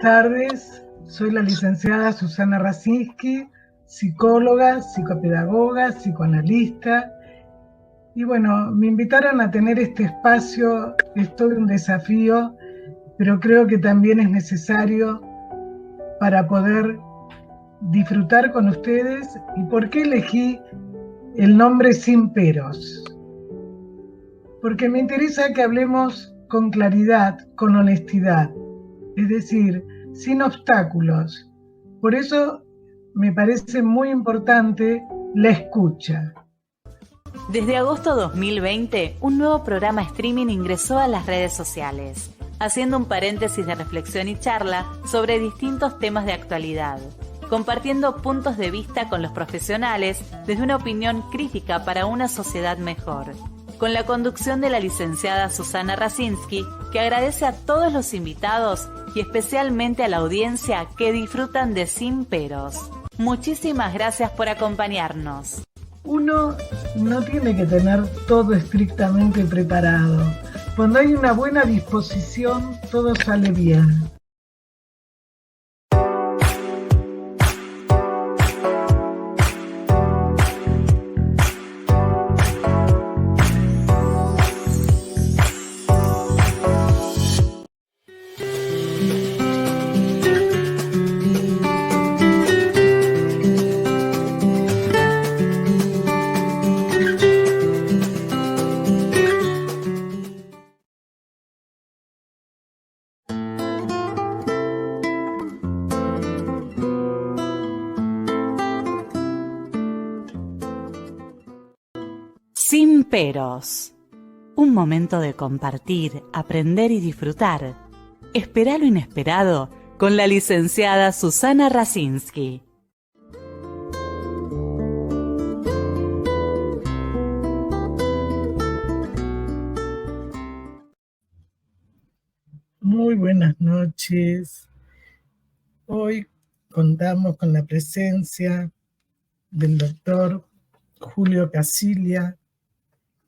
tardes, soy la licenciada Susana Rasinski, psicóloga, psicopedagoga, psicoanalista. Y bueno, me invitaron a tener este espacio, es todo un desafío, pero creo que también es necesario para poder disfrutar con ustedes. ¿Y por qué elegí el nombre Sin Peros? Porque me interesa que hablemos con claridad, con honestidad, es decir, sin obstáculos. Por eso me parece muy importante la escucha. Desde agosto 2020, un nuevo programa streaming ingresó a las redes sociales, haciendo un paréntesis de reflexión y charla sobre distintos temas de actualidad, compartiendo puntos de vista con los profesionales desde una opinión crítica para una sociedad mejor, con la conducción de la licenciada Susana Rasinski, que agradece a todos los invitados y especialmente a la audiencia que disfrutan de Sin Peros. Muchísimas gracias por acompañarnos. Uno no tiene que tener todo estrictamente preparado. Cuando hay una buena disposición, todo sale bien. Sin Peros. Un momento de compartir, aprender y disfrutar. Espera lo inesperado con la licenciada Susana Rasinski. Muy buenas noches. Hoy contamos con la presencia del doctor Julio Casilia,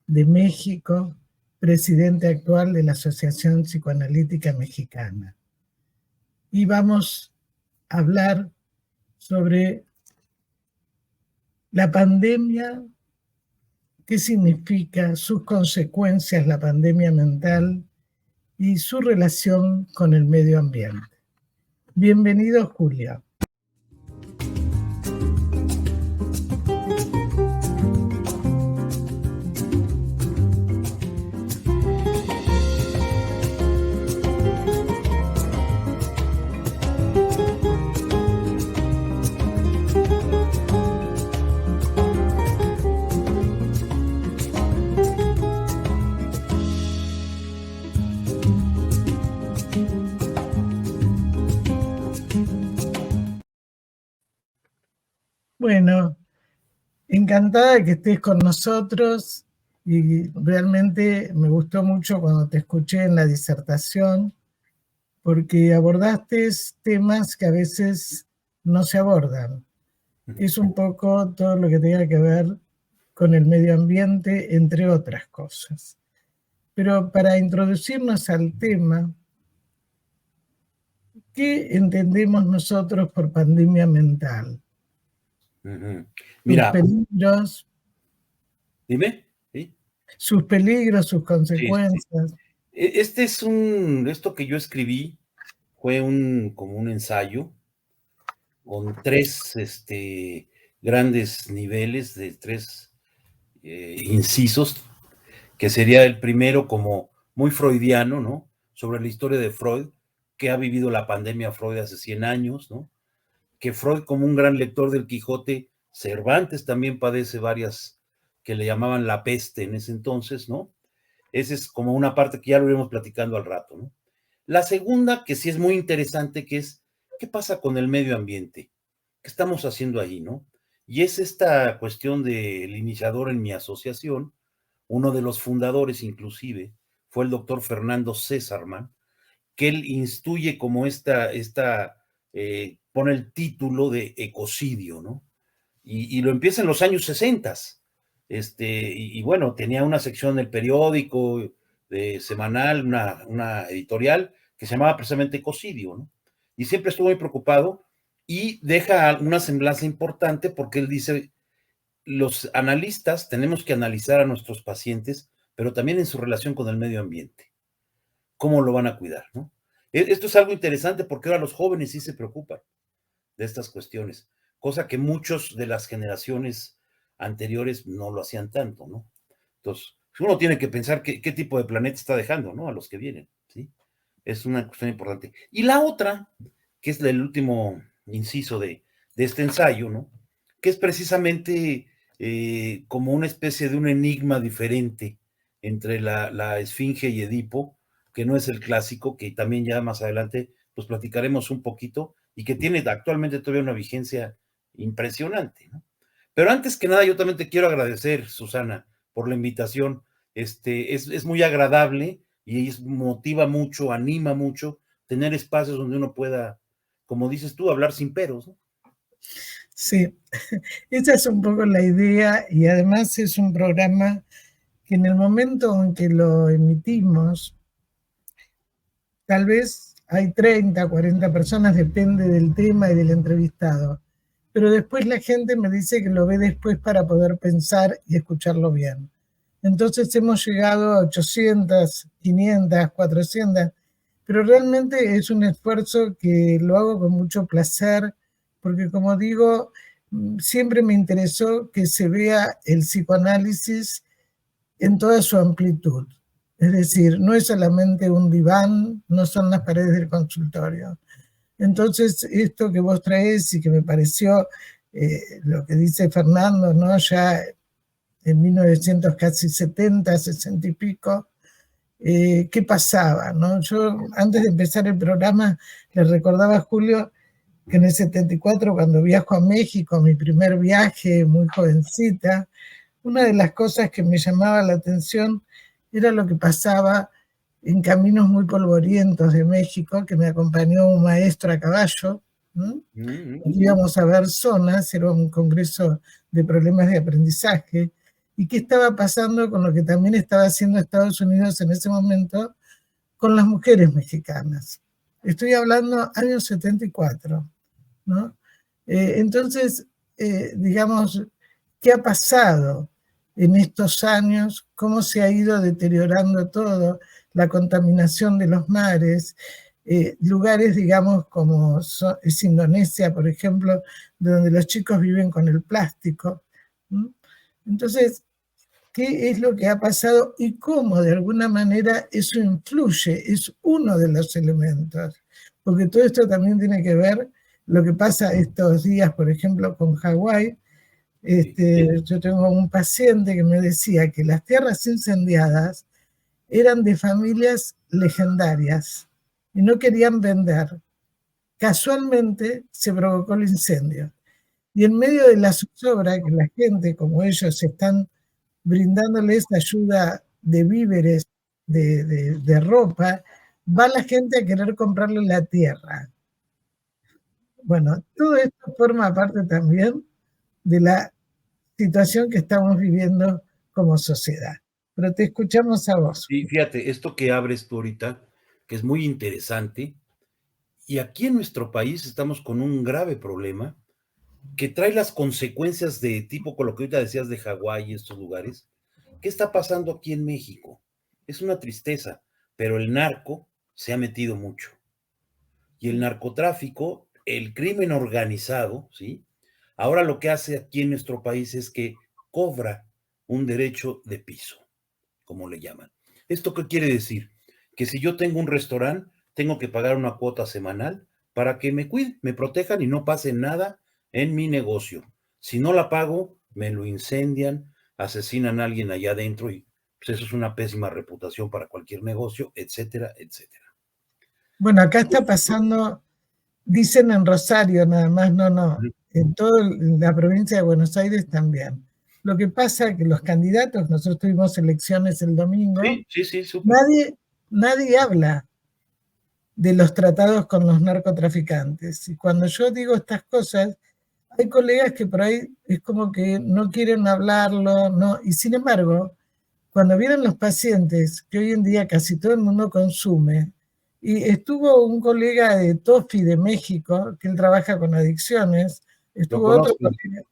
de México, presidente actual de la Asociación Psicoanalítica Mexicana. Y vamos a hablar sobre la pandemia, qué significa, sus consecuencias, la pandemia mental y su relación con el medio ambiente. Bienvenido, Julio. Bueno, encantada de que estés con nosotros y realmente me gustó mucho cuando te escuché en la disertación porque abordaste temas que a veces no se abordan. Es un poco todo lo que tenga que ver con el medio ambiente, entre otras cosas. Pero para introducirnos al tema, ¿qué entendemos nosotros por pandemia mental? Mira, sus peligros. Dime. ¿Sí? Sus peligros, sus consecuencias. Sí. Esto que yo escribí fue como un ensayo con tres grandes niveles de tres incisos, que sería el primero como muy freudiano, ¿no? Sobre la historia de Freud, que ha vivido la pandemia Freud hace 100 años, ¿no? Que Freud, como un gran lector del Quijote, Cervantes también padece varias que le llamaban la peste en ese entonces, ¿no? Esa es como una parte que ya lo iremos platicando al rato, ¿no? La segunda, que sí es muy interesante, que es, ¿qué pasa con el medio ambiente? ¿Qué estamos haciendo ahí, no? Y es esta cuestión del iniciador en mi asociación, uno de los fundadores inclusive, fue el doctor Fernando Césarman, que él instituye como pone el título de ecocidio, ¿no? Y lo empieza en los años 60. Y bueno, tenía una sección del periódico semanal, una editorial que se llamaba precisamente Ecocidio, ¿no? y siempre estuvo muy preocupado y deja una semblanza importante porque él dice, los analistas tenemos que analizar a nuestros pacientes, pero también en su relación con el medio ambiente. ¿Cómo lo van a cuidar, no? Esto es algo interesante porque ahora los jóvenes sí se preocupan de estas cuestiones, cosa que muchos de las generaciones anteriores no lo hacían tanto, ¿no? Entonces, uno tiene que pensar qué tipo de planeta está dejando, ¿no? A los que vienen, ¿sí? Es una cuestión importante. Y la otra, que es el último inciso de este ensayo, ¿no? Que es precisamente como una especie de un enigma diferente entre la Esfinge y Edipo, que no es el clásico, que también ya más adelante pues platicaremos un poquito, y que tiene actualmente todavía una vigencia impresionante, ¿no? Pero antes que nada, yo también te quiero agradecer, Susana, por la invitación. Es muy agradable y motiva mucho, anima mucho tener espacios donde uno pueda, como dices tú, hablar sin peros, ¿no? Sí, esa es un poco la idea, y además es un programa que en el momento en que lo emitimos, tal vez hay 30, 40 personas, depende del tema y del entrevistado, pero después la gente me dice que lo ve después para poder pensar y escucharlo bien. Entonces hemos llegado a 800, 500, 400, pero realmente es un esfuerzo que lo hago con mucho placer, porque como digo, siempre me interesó que se vea el psicoanálisis en toda su amplitud. Es decir, no es solamente un diván, no son las paredes del consultorio. Entonces, esto que vos traes y que me pareció lo que dice Fernando, ¿no? Ya en 1970, 60 y pico, ¿qué pasaba, no? Yo, antes de empezar el programa, le recordaba a Julio que en el 74, cuando viajo a México, mi primer viaje, muy jovencita, una de las cosas que me llamaba la atención era lo que pasaba en caminos muy polvorientos de México, que me acompañó un maestro a caballo. Íbamos a ver zonas, era un congreso de problemas de aprendizaje, y qué estaba pasando con lo que también estaba haciendo Estados Unidos en ese momento con las mujeres mexicanas. Estoy hablando años 74, ¿no? Entonces, digamos, ¿qué ha pasado en estos años? ¿Cómo se ha ido deteriorando todo? La contaminación de los mares, lugares, digamos, como es Indonesia, por ejemplo, donde los chicos viven con el plástico. Entonces, ¿qué es lo que ha pasado y cómo de alguna manera eso influye? Es uno de los elementos, porque todo esto también tiene que ver lo que pasa estos días, por ejemplo, con Hawái. Yo tengo un paciente que me decía que las tierras incendiadas eran de familias legendarias y no querían vender. Casualmente se provocó el incendio. Y en medio de la zozobra, que la gente, como ellos, están brindándoles ayuda de víveres, de ropa, va la gente a querer comprarle la tierra. Bueno, todo esto forma parte también de la situación que estamos viviendo como sociedad. Pero te escuchamos a vos. Sí, fíjate, esto que abres tú ahorita, que es muy interesante, y aquí en nuestro país estamos con un grave problema que trae las consecuencias de tipo con lo que ahorita decías de Hawái y estos lugares. ¿Qué está pasando aquí en México? Es una tristeza, pero el narco se ha metido mucho. Y el narcotráfico, el crimen organizado, ¿sí? Ahora lo que hace aquí en nuestro país es que cobra un derecho de piso, como le llaman. ¿Esto qué quiere decir? Que si yo tengo un restaurante, tengo que pagar una cuota semanal para que me cuiden, me protejan y no pase nada en mi negocio. Si no la pago, me lo incendian, asesinan a alguien allá adentro y pues eso es una pésima reputación para cualquier negocio, etcétera, etcétera. Bueno, acá está pasando, dicen en Rosario nada más, no, en toda la provincia de Buenos Aires también. Lo que pasa es que los candidatos, nosotros tuvimos elecciones el domingo, sí, nadie habla de los tratados con los narcotraficantes. Y cuando yo digo estas cosas, hay colegas que por ahí es como que no quieren hablarlo, no, y sin embargo, cuando vienen los pacientes, que hoy en día casi todo el mundo consume, Y estuvo un colega de Tofi de México, que él trabaja con adicciones, Lo estuvo otro conozco. colega,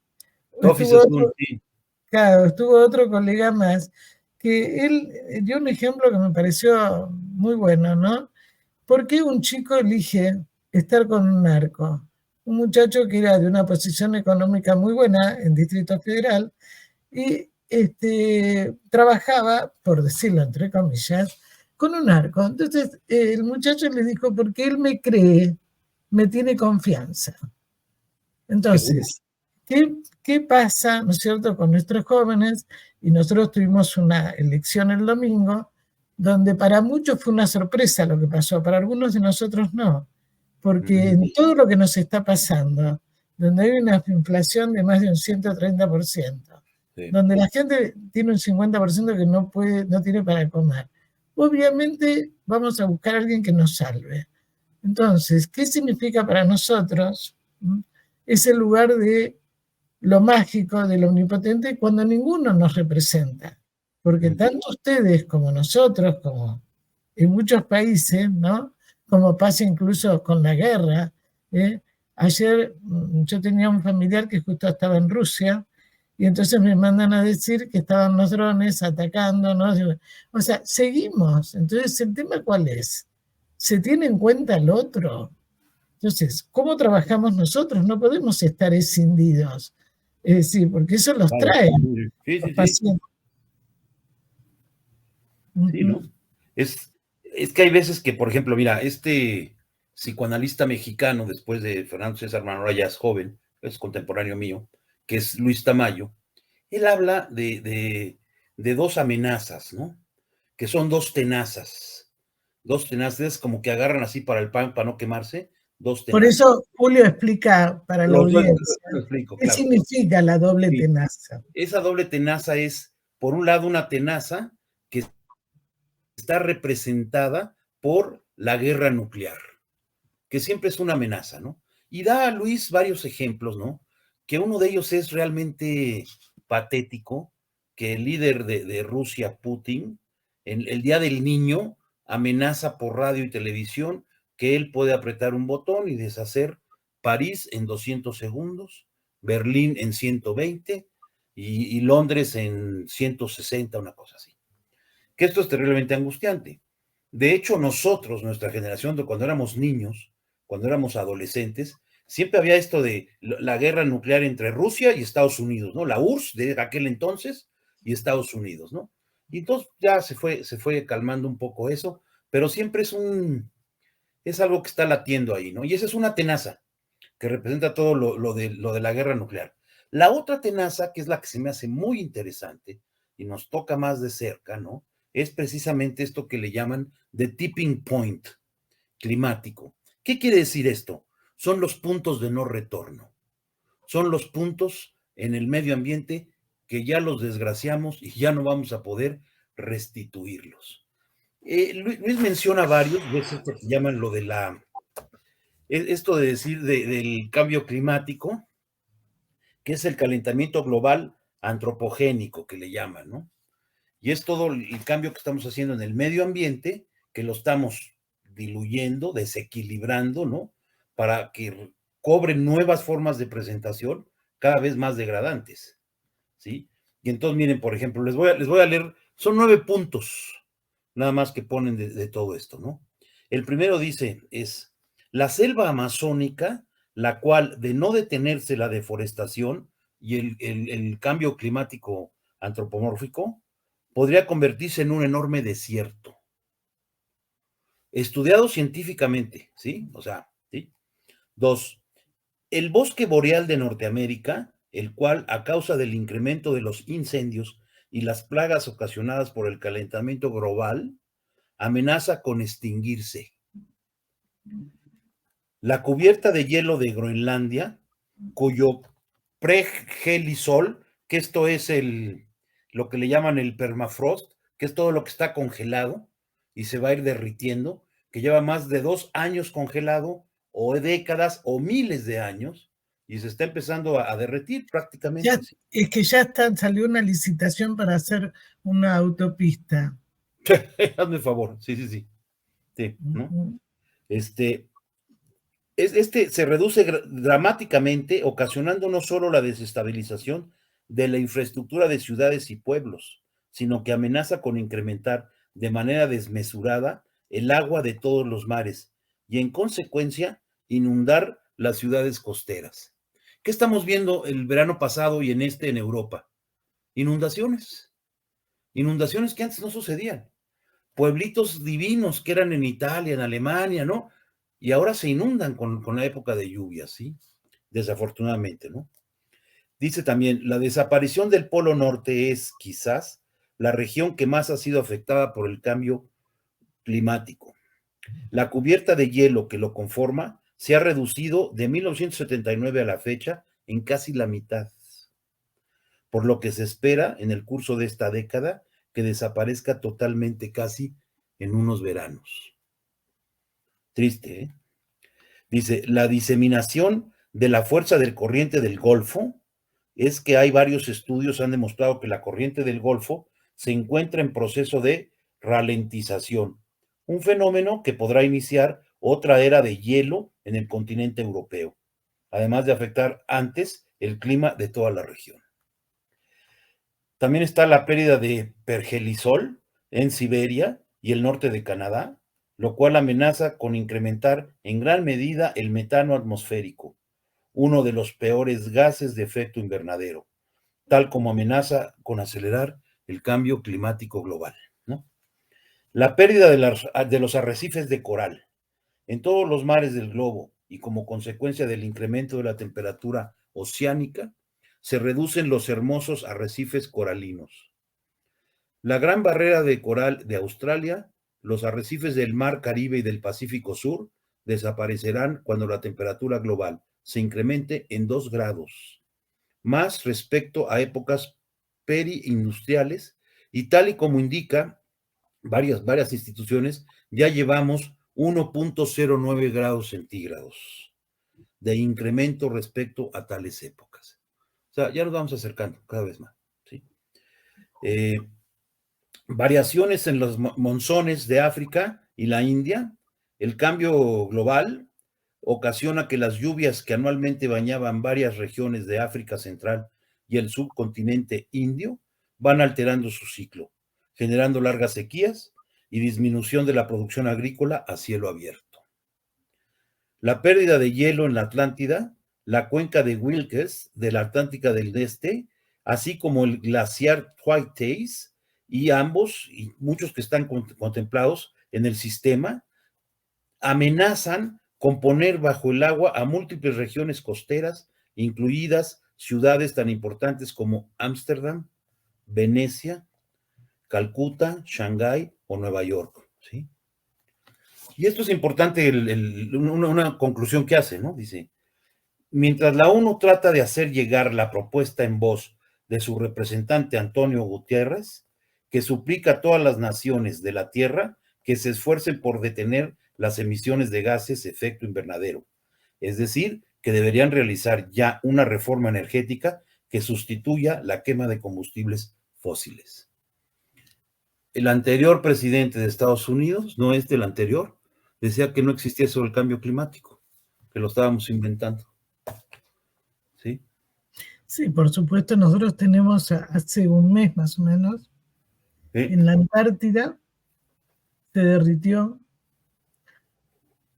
Office estuvo es otro, sí. claro, estuvo otro colega más, que él dio un ejemplo que me pareció muy bueno, ¿no? ¿Por qué un chico elige estar con un narco? Un muchacho que era de una posición económica muy buena en Distrito Federal y trabajaba, por decirlo entre comillas, con un narco. Entonces el muchacho le dijo, porque él me cree, me tiene confianza. Seguro. Entonces, ¿qué pasa, no es cierto, con nuestros jóvenes? Y nosotros tuvimos una elección el domingo, donde para muchos fue una sorpresa lo que pasó, para algunos de nosotros no, porque en todo lo que nos está pasando, donde hay una inflación de más de un 130%, Sí. donde la gente tiene un 50% que no puede, no tiene para comer, obviamente vamos a buscar a alguien que nos salve. Entonces, ¿qué significa para nosotros? Es el lugar de lo mágico, de lo omnipotente, cuando ninguno nos representa. Porque tanto ustedes como nosotros, como en muchos países, ¿no? Como pasa incluso con la guerra. ¿eh? Ayer yo tenía un familiar que justo estaba en Rusia y entonces me mandan a decir que estaban los drones atacándonos. O sea, seguimos. Entonces, ¿el tema cuál es? ¿Se tiene en cuenta el otro? Entonces, ¿cómo trabajamos nosotros? No podemos estar escindidos. Es decir, porque eso los Claro. trae Sí, los sí, sí. pacientes. Sí, ¿no? Es que hay veces que, por ejemplo, mira, este psicoanalista mexicano, después de Fernando César Manora, ya es joven, es contemporáneo mío, que es Luis Tamayo, él habla de dos amenazas, ¿no? Que son dos tenazas como que agarran así para el pan, para no quemarse, dos Por tenazas. eso Julio explica para la audiencia Lo explico, qué claro. significa la doble Sí. tenaza. Esa doble tenaza es, por un lado, una tenaza que está representada por la guerra nuclear, que siempre es una amenaza, ¿no? Y da a Luis varios ejemplos, ¿no? Que uno de ellos es realmente patético, que el líder de Rusia, Putin, en el Día del Niño, amenaza por radio y televisión que él puede apretar un botón y deshacer París en 200 segundos, Berlín en 120 y Londres en 160, una cosa así. Que esto es terriblemente angustiante. De hecho, nosotros, nuestra generación, de cuando éramos niños, cuando éramos adolescentes, siempre había esto de la guerra nuclear entre Rusia y Estados Unidos, ¿no? La URSS de aquel entonces y Estados Unidos, ¿no? Y entonces ya se fue calmando un poco eso, pero siempre es algo que está latiendo ahí, ¿no? Y esa es una tenaza que representa todo lo de la guerra nuclear. La otra tenaza, que es la que se me hace muy interesante y nos toca más de cerca, ¿no? Es precisamente esto que le llaman the tipping point climático. ¿Qué quiere decir esto? Son los puntos de no retorno. Son los puntos en el medio ambiente que ya los desgraciamos y ya no vamos a poder restituirlos. Luis menciona varios, es esto que llaman lo de esto de decir del cambio climático, que es el calentamiento global antropogénico que le llaman, ¿no? Y es todo el cambio que estamos haciendo en el medio ambiente, que lo estamos diluyendo, desequilibrando, ¿no? Para que cobren nuevas formas de presentación cada vez más degradantes, ¿sí? Y entonces, miren, por ejemplo, les voy a leer, son 9 puntos, nada más que ponen de todo esto, ¿no? El primero dice, es la selva amazónica, la cual, de no detenerse la deforestación y el cambio climático antropomórfico, podría convertirse en un enorme desierto. Estudiado científicamente, ¿sí? O sea, ¿sí? 2. El bosque boreal de Norteamérica, el cual, a causa del incremento de los incendios y las plagas ocasionadas por el calentamiento global, amenaza con extinguirse. La cubierta de hielo de Groenlandia, cuyo pregelisol, que esto es lo que le llaman el permafrost, que es todo lo que está congelado y se va a ir derritiendo, que lleva más de 2 años congelado, o décadas, o miles de años, y se está empezando a derretir prácticamente. Ya, es que ya salió una licitación para hacer una autopista. Hazme el favor, sí. Sí, ¿no? Se reduce dramáticamente, ocasionando no solo la desestabilización de la infraestructura de ciudades y pueblos, sino que amenaza con incrementar de manera desmesurada el agua de todos los mares y, en consecuencia, inundar las ciudades costeras. ¿Qué estamos viendo el verano pasado y en Europa? Inundaciones. Inundaciones que antes no sucedían. Pueblitos divinos que eran en Italia, en Alemania, ¿no? Y ahora se inundan con la época de lluvias, ¿sí? Desafortunadamente, ¿no? Dice también, la desaparición del Polo Norte es, quizás, la región que más ha sido afectada por el cambio climático. La cubierta de hielo que lo conforma se ha reducido de 1979 a la fecha en casi la mitad, por lo que se espera en el curso de esta década que desaparezca totalmente casi en unos veranos. Triste, ¿eh? Dice, la diseminación de la fuerza del corriente del Golfo es que hay varios estudios han demostrado que la corriente del Golfo se encuentra en proceso de ralentización, un fenómeno que podrá iniciar otra era de hielo en el continente europeo, además de afectar antes el clima de toda la región. También está la pérdida de pergelisol en Siberia y el norte de Canadá, lo cual amenaza con incrementar en gran medida el metano atmosférico, uno de los peores gases de efecto invernadero, tal como amenaza con acelerar el cambio climático global, ¿no? La pérdida de los arrecifes de coral en todos los mares del globo y como consecuencia del incremento de la temperatura oceánica, se reducen los hermosos arrecifes coralinos. La Gran Barrera de Coral de Australia, los arrecifes del Mar Caribe y del Pacífico Sur desaparecerán cuando la temperatura global se incremente en 2 grados, más respecto a épocas periindustriales, y tal y como indica varias instituciones, ya llevamos 1.09 grados centígrados de incremento respecto a tales épocas. O sea, ya nos vamos acercando cada vez más, ¿sí? Variaciones en los monzones de África y la India. El cambio global ocasiona que las lluvias que anualmente bañaban varias regiones de África Central y el subcontinente indio van alterando su ciclo, generando largas sequías y disminución de la producción agrícola a cielo abierto. La pérdida de hielo en la Atlántida, la cuenca de Wilkes de la Atlántica del Este, así como el glaciar Thwaites, y ambos, y muchos que están contemplados en el sistema, amenazan con poner bajo el agua a múltiples regiones costeras, incluidas ciudades tan importantes como Ámsterdam, Venecia, Calcuta, Shanghái o Nueva York, ¿sí? Y esto es importante, una conclusión que hace, ¿no? Dice, mientras la ONU trata de hacer llegar la propuesta en voz de su representante Antonio Guterres, que suplica a todas las naciones de la Tierra que se esfuercen por detener las emisiones de gases de efecto invernadero, es decir, que deberían realizar ya una reforma energética que sustituya la quema de combustibles fósiles. El anterior presidente de Estados Unidos, no el anterior, decía que no existía sobre el cambio climático, que lo estábamos inventando. ¿Sí? Sí, por supuesto, nosotros tenemos hace un mes más o menos, ¿sí? En la Antártida se derritió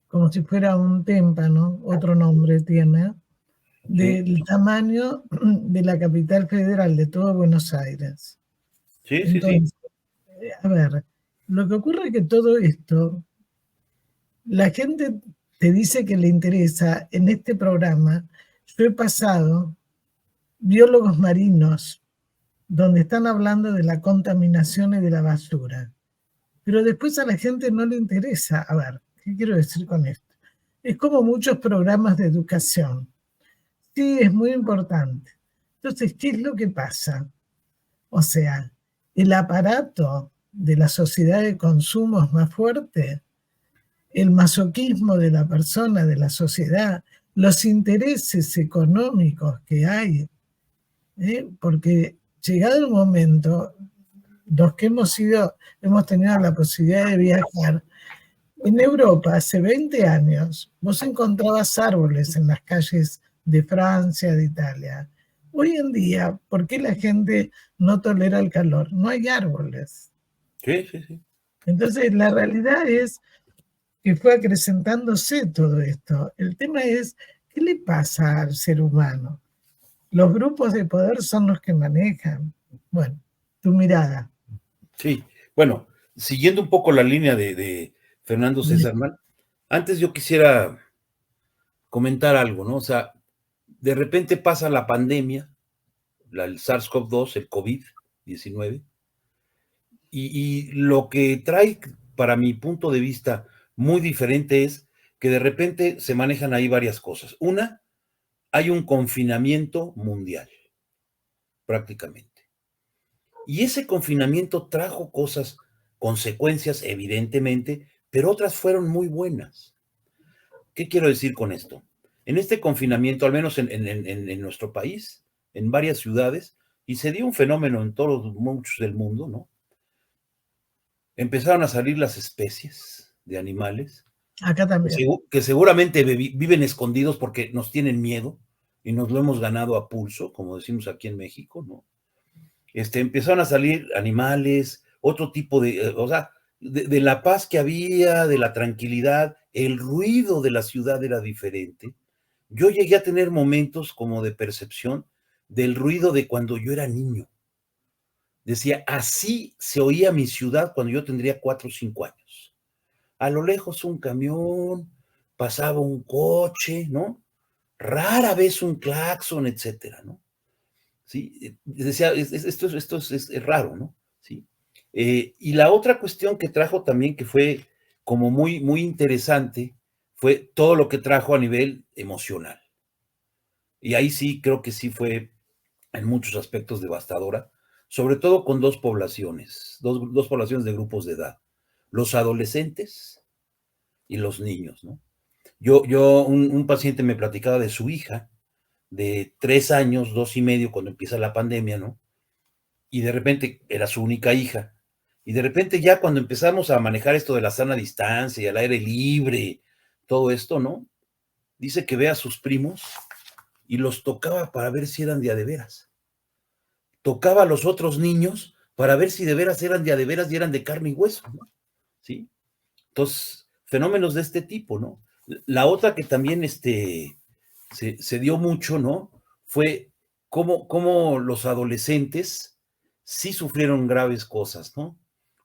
como si fuera un témpano, otro nombre tiene, del tamaño de la capital federal de todo Buenos Aires. Sí, entonces, sí. A ver, lo que ocurre es que todo esto, la gente te dice que le interesa. En este programa, yo he pasado biólogos marinos, donde están hablando de la contaminación y de la basura. Pero después a la gente no le interesa. A ver, ¿qué quiero decir con esto? Es como muchos programas de educación. Sí, es muy importante. Entonces, ¿qué es lo que pasa? O sea, el aparato de la sociedad de consumo es más fuerte, el masoquismo de la persona, de la sociedad, los intereses económicos que hay, porque llegado el momento, los que hemos tenido la posibilidad de viajar, En Europa, hace 20 años, vos encontrabas árboles en las calles de Francia, de Italia. Hoy en día, ¿por qué la gente no tolera el calor? No hay árboles. Sí, sí, sí. Entonces, la realidad es que fue acrecentándose todo esto. El tema es, ¿qué le pasa al ser humano? Los grupos de poder son los que manejan. Bueno, tu mirada. Sí, bueno, siguiendo un poco la línea de Fernando César Mal, antes yo quisiera comentar algo, ¿no? O sea, de repente pasa la pandemia, el SARS-CoV-2, el COVID-19, y lo que trae, para mi punto de vista, muy diferente es que de repente se manejan ahí varias cosas. Una, hay un confinamiento mundial, prácticamente. Y ese confinamiento trajo cosas, consecuencias, evidentemente, pero otras fueron muy buenas. ¿Qué quiero decir con esto? En este confinamiento, al menos en nuestro país, en varias ciudades, y se dio un fenómeno en todos muchos del mundo, ¿no? Empezaron a salir las especies de animales Acá también. que seguramente viven escondidos porque nos tienen miedo y nos lo hemos ganado a pulso, como decimos aquí en México, ¿no? Empezaron a salir animales, otro tipo o sea, de la paz que había, de la tranquilidad, el ruido de la ciudad era diferente. Yo llegué a tener momentos como de percepción del ruido de cuando yo era niño. Decía, así se oía mi ciudad cuando yo tendría 4 o 5 años. A lo lejos un camión, pasaba un coche, ¿no? Rara vez un claxon, etcétera, ¿no? ¿Sí? Decía, esto es raro, ¿no? ¿Sí? Y la otra cuestión que trajo también, que fue como muy, muy interesante, fue todo lo que trajo a nivel emocional. Y ahí sí, creo que sí fue en muchos aspectos devastadora, sobre todo con dos poblaciones, dos poblaciones de grupos de edad, los adolescentes y los niños, ¿no? Un paciente me platicaba de su hija, de 3 años, 2 y medio, cuando empieza la pandemia, ¿no? Y de repente era su única hija. Y de repente ya cuando empezamos a manejar esto de la sana distancia y al aire libre, todo esto, ¿no? Dice que ve a sus primos y los tocaba para ver si eran de veras. Tocaba a los otros niños para ver si de veras eran de veras y eran de carne y hueso, ¿no? ¿Sí? Entonces, fenómenos de este tipo, ¿no? La otra que también se dio mucho, ¿no? Fue cómo los adolescentes sí sufrieron graves cosas, ¿no?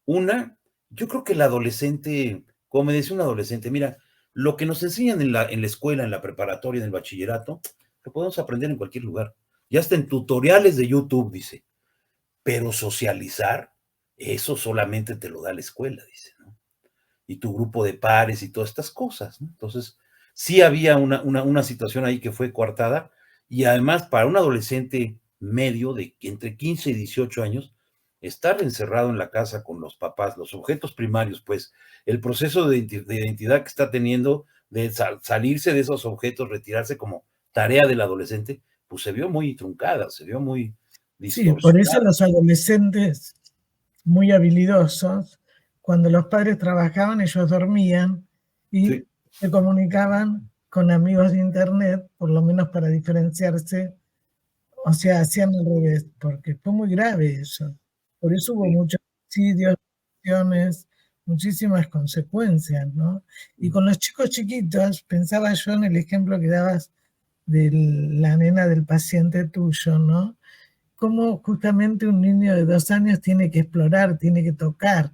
Una, yo creo que el adolescente, como me decía un adolescente, mira, lo que nos enseñan en la escuela, en la preparatoria, en el bachillerato, lo podemos aprender en cualquier lugar. Ya hasta en tutoriales de YouTube, dice. Pero socializar, eso solamente te lo da la escuela, dice, ¿no? Y tu grupo de pares y todas estas cosas, ¿no? Entonces, sí había una situación ahí que fue coartada, y además para un adolescente medio de entre 15 y 18 años, estar encerrado en la casa con los papás, los objetos primarios, pues el proceso de identidad que está teniendo, de salirse de esos objetos, retirarse como tarea del adolescente, pues se vio muy truncada, se vio muy Sí, por eso distorsionada. los adolescentes muy habilidosos, cuando los padres trabajaban, ellos dormían y Sí, se comunicaban con amigos de internet, por lo menos para diferenciarse, o sea, hacían al revés, porque fue muy grave eso. Por eso hubo sí. muchos suicidios, muchísimas consecuencias, ¿no? Y con los chicos chiquitos, pensaba yo en el ejemplo que dabas de la nena del paciente tuyo, ¿no? Cómo justamente un niño de 2 años tiene que explorar, tiene que tocar,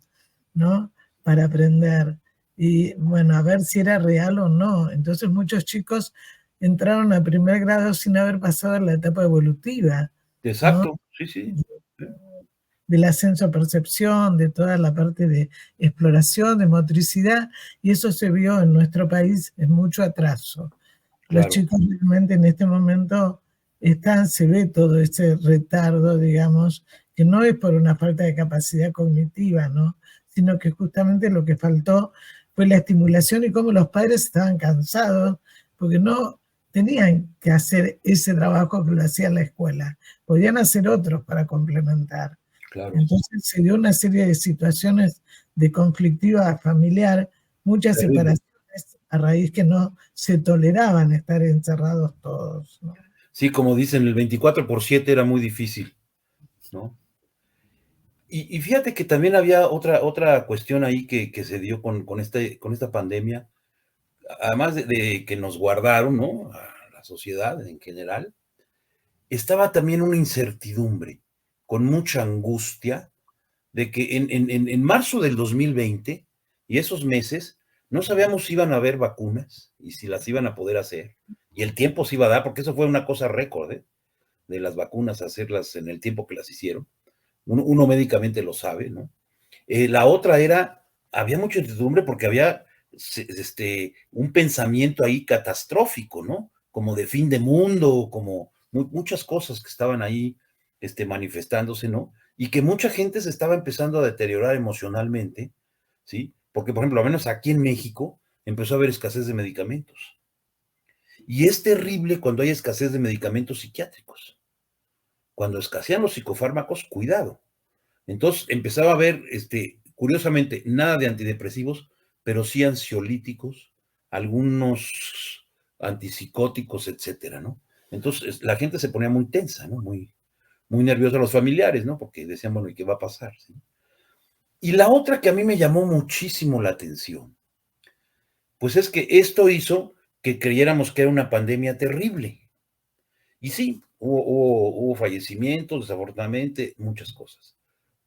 ¿no? Para aprender. Y bueno, a ver si era real o no. Entonces muchos chicos entraron a primer grado sin haber pasado la etapa evolutiva, ¿no? Exacto, sí, sí. Del ascenso a percepción, de toda la parte de exploración, de motricidad, y eso se vio en nuestro país en mucho atraso. Los Claro, chicos realmente en este momento se ve todo ese retardo, digamos, que no es por una falta de capacidad cognitiva, ¿no? Sino que justamente lo que faltó fue la estimulación y cómo los padres estaban cansados porque no tenían que hacer ese trabajo que lo hacía la escuela, podían hacer otros para complementar. claro. Entonces se dio una serie de situaciones de conflictiva familiar muchas Terrible. separaciones a raíz que no se toleraban estar encerrados todos, ¿no? Sí, como dicen, el 24/7 era muy difícil, ¿no? Y fíjate que también había otra cuestión ahí que se dio con esta pandemia, además de que nos guardaron, ¿no? A la sociedad en general, estaba también una incertidumbre, con mucha angustia, de que en marzo del 2020 y esos meses no sabíamos si iban a haber vacunas y si las iban a poder hacer, y el tiempo se iba a dar, porque eso fue una cosa récord, ¿eh? De las vacunas, hacerlas en el tiempo que las hicieron. Uno médicamente lo sabe, ¿no? La otra era, había mucha incertidumbre porque había un pensamiento ahí catastrófico, ¿no? Como de fin de mundo, como muchas cosas que estaban ahí manifestándose, ¿no? Y que mucha gente se estaba empezando a deteriorar emocionalmente, ¿sí? Porque, por ejemplo, al menos aquí en México empezó a haber escasez de medicamentos. Y es terrible cuando hay escasez de medicamentos psiquiátricos. Cuando escasean los psicofármacos, cuidado. Entonces empezaba a haber, curiosamente, nada de antidepresivos, pero sí ansiolíticos, algunos antipsicóticos, etcétera, ¿no? Entonces la gente se ponía muy tensa, ¿no? Muy nerviosa, los familiares, ¿no? Porque decían, bueno, ¿y qué va a pasar? ¿Sí? Y la otra que a mí me llamó muchísimo la atención, pues es que esto hizo que creyéramos que era una pandemia terrible. Y sí, hubo fallecimientos, desafortunadamente, muchas cosas.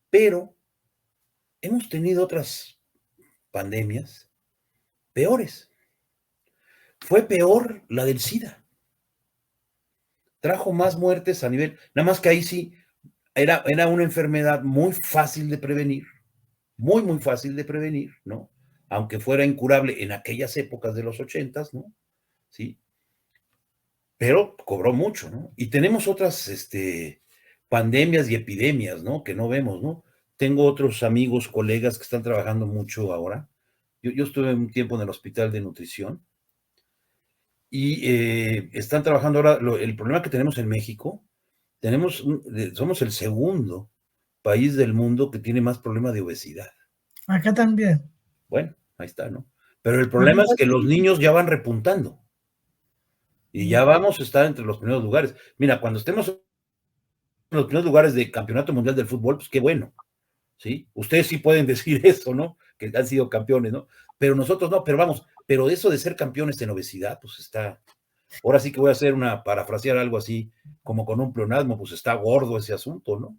Pero hemos tenido otras pandemias peores. Fue peor la del SIDA. Trajo más muertes a nivel, nada más que ahí sí era una enfermedad muy fácil de prevenir, muy fácil de prevenir, ¿no? Aunque fuera incurable en aquellas épocas de los 80, ¿no? Sí, pero cobró mucho, ¿no? Y tenemos otras pandemias y epidemias, ¿no? Que no vemos, ¿no? Tengo otros amigos, colegas que están trabajando mucho ahora. Yo estuve un tiempo en el hospital de nutrición y están trabajando ahora. El problema que tenemos en México, somos el segundo país del mundo que tiene más problema de obesidad. Acá también. Bueno, ahí está, ¿no? Pero el Acá problema es que los también. niños ya van repuntando y ya vamos a estar entre los primeros lugares. Mira, cuando estemos en los primeros lugares de campeonato mundial del fútbol, pues qué bueno, ¿sí? Ustedes sí pueden decir eso, ¿no? Que han sido campeones, ¿no? Pero nosotros no, pero vamos, pero eso de ser campeones en obesidad, pues está. Ahora sí que voy a hacer parafrasear algo así, como con un pleonasmo, pues está gordo ese asunto, ¿no?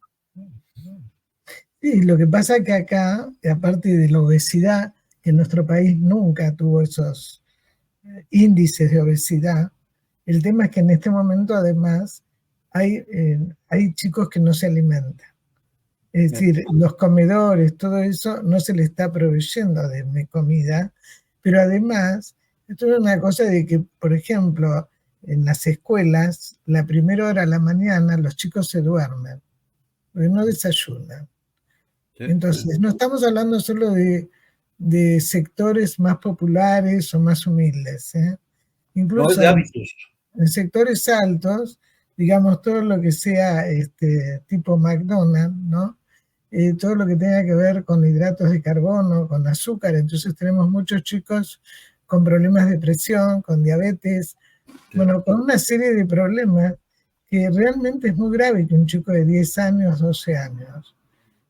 Sí, lo que pasa es que acá, aparte de la obesidad, que en nuestro país nunca tuvo esos índices de obesidad, el tema es que en este momento además hay chicos que no se alimentan. Es decir, los comedores, todo eso no se le está proveyendo de comida, pero además, esto es una cosa de que, por ejemplo, en las escuelas, la primera hora de la mañana los chicos se duermen, porque no desayunan. Sí, Entonces, sí, no estamos hablando solo de sectores más populares o más humildes, ¿eh? no es Incluso de hábitos. en sectores altos, digamos, todo lo que sea tipo McDonald's, ¿no? Todo lo que tenga que ver con hidratos de carbono, con azúcar. Entonces tenemos muchos chicos con problemas de presión, con diabetes, Sí. bueno, con una serie de problemas que realmente es muy grave que un chico de 10 años, 12 años.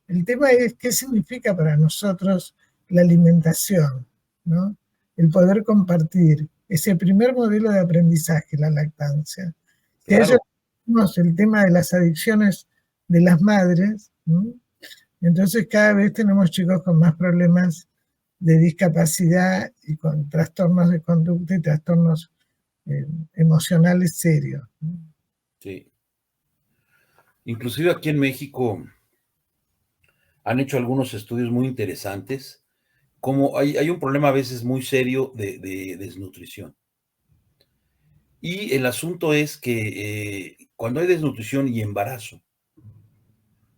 El tema es qué significa para nosotros la alimentación, ¿no? El poder compartir ese primer modelo de aprendizaje, la lactancia. Si a ellos Claro. tenemos el tema de las adicciones de las madres, ¿no? Entonces cada vez tenemos chicos con más problemas de discapacidad y con trastornos de conducta y trastornos emocionales serios. Sí. Inclusive aquí en México han hecho algunos estudios muy interesantes, como hay un problema a veces muy serio de desnutrición. Y el asunto es que cuando hay desnutrición y embarazo,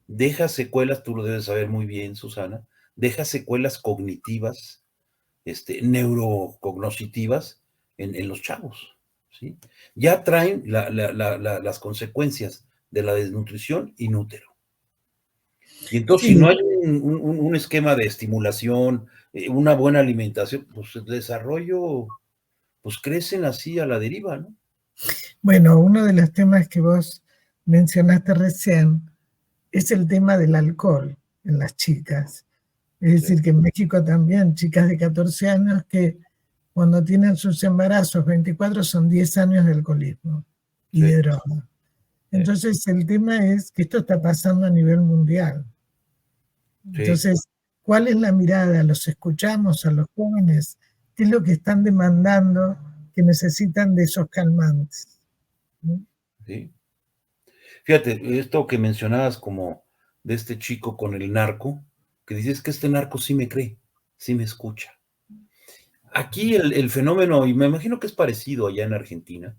deja secuelas, tú lo debes saber muy bien, Susana, deja secuelas cognitivas, neurocognitivas en los chavos, ¿sí? Ya traen las consecuencias de la desnutrición in útero. Y entonces, si Sí, no hay un esquema de estimulación, una buena alimentación, pues el desarrollo, pues crecen así a la deriva, ¿no? bueno, uno de los temas que vos mencionaste recién es el tema del alcohol en las chicas. Es Sí, decir, que en México también, chicas de 14 años que cuando tienen sus embarazos, 24 son 10 años de alcoholismo y de sí, droga. sí, Entonces, el tema es que esto está pasando a nivel mundial. sí. Entonces, ¿cuál es la mirada? ¿Los escuchamos a los jóvenes? ¿Qué es lo que están demandando que necesitan de esos calmantes? ¿No? Sí. Fíjate, esto que mencionabas como de este chico con el narco, que dices que este narco sí me cree, sí me escucha. Aquí el fenómeno, y me imagino que es parecido allá en Argentina,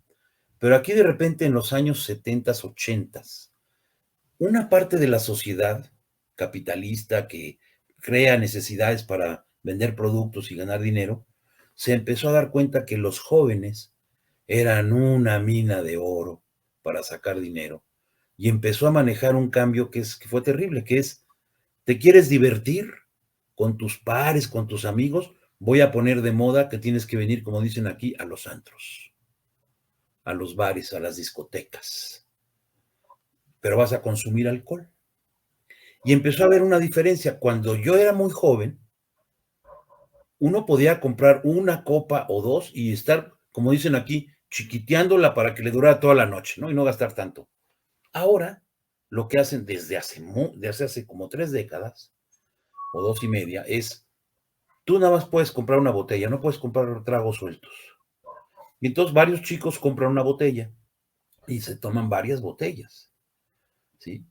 pero aquí de repente en los años 70, 80, una parte de la sociedad capitalista que crea necesidades para vender productos y ganar dinero, se empezó a dar cuenta que los jóvenes eran una mina de oro para sacar dinero y empezó a manejar un cambio que fue terrible, que es, ¿te quieres divertir con tus pares, con tus amigos? Voy a poner de moda que tienes que venir, como dicen aquí, a los antros, a los bares, a las discotecas, pero vas a consumir alcohol. Y empezó a haber una diferencia. Cuando yo era muy joven, uno podía comprar una copa o dos y estar, como dicen aquí, chiquiteándola para que le durara toda la noche, ¿no? Y no gastar tanto. Ahora, lo que hacen desde hace como 3 décadas o 2 y media es, tú nada más puedes comprar una botella, no puedes comprar tragos sueltos. Y entonces varios chicos compran una botella y se toman varias botellas, ¿sí?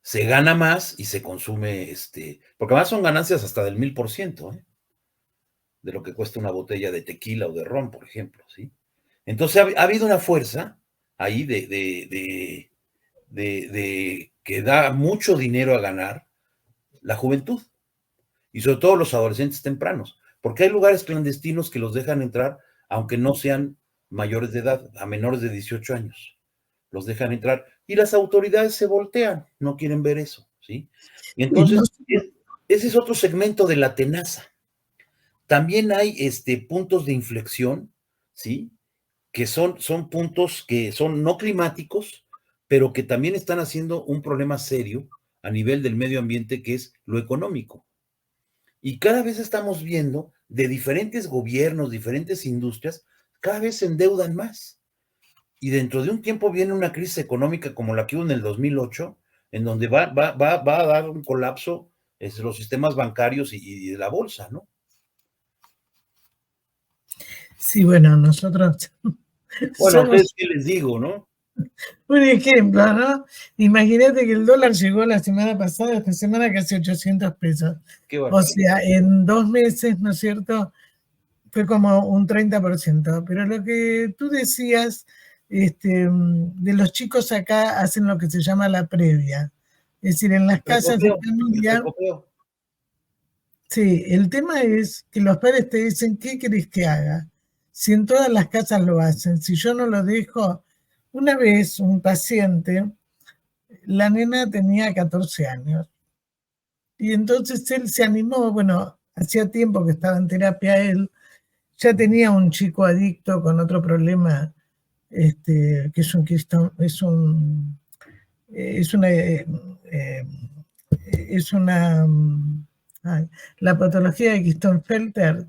Se gana más y se consume, porque además son ganancias hasta del 1000%, ¿eh? De lo que cuesta una botella de tequila o de ron, por ejemplo, ¿sí? Entonces ha habido una fuerza ahí de que da mucho dinero a ganar la juventud y sobre todo los adolescentes tempranos, porque hay lugares clandestinos que los dejan entrar aunque no sean mayores de edad, a menores de 18 años, los dejan entrar y las autoridades se voltean, no quieren ver eso, ¿sí? Y Y no, entonces, ese es otro segmento de la tenaza. También hay puntos de inflexión, ¿sí? Que son puntos que son no climáticos, pero que también están haciendo un problema serio a nivel del medio ambiente, que es lo económico. Y cada vez estamos viendo de diferentes gobiernos, diferentes industrias, cada vez se endeudan más. Y dentro de un tiempo viene una crisis económica como la que hubo en el 2008, en donde va a dar un colapso los sistemas bancarios y de la bolsa, ¿no? sí, bueno, nosotros Bueno, a somos ustedes, ¿qué les digo, no? un ejemplo, ¿no? Imagínate que el dólar llegó la semana pasada, esta semana casi 800 pesos. Qué O barbaridad. sea, en 2 meses, ¿no es cierto? Fue como un 30%. Pero lo que tú decías, de los chicos acá hacen lo que se llama la previa. Es decir, en las casas de El familia, precopeo. sí, el tema es que los padres te dicen, ¿qué querés que haga? Si en todas las casas lo hacen, si yo no lo dejo, una vez un paciente, la nena tenía 14 años y entonces él se animó, bueno, hacía tiempo que estaba en terapia él, ya tenía un chico adicto con otro problema, que es un, es una, es una, ay, la patología de Klinefelter,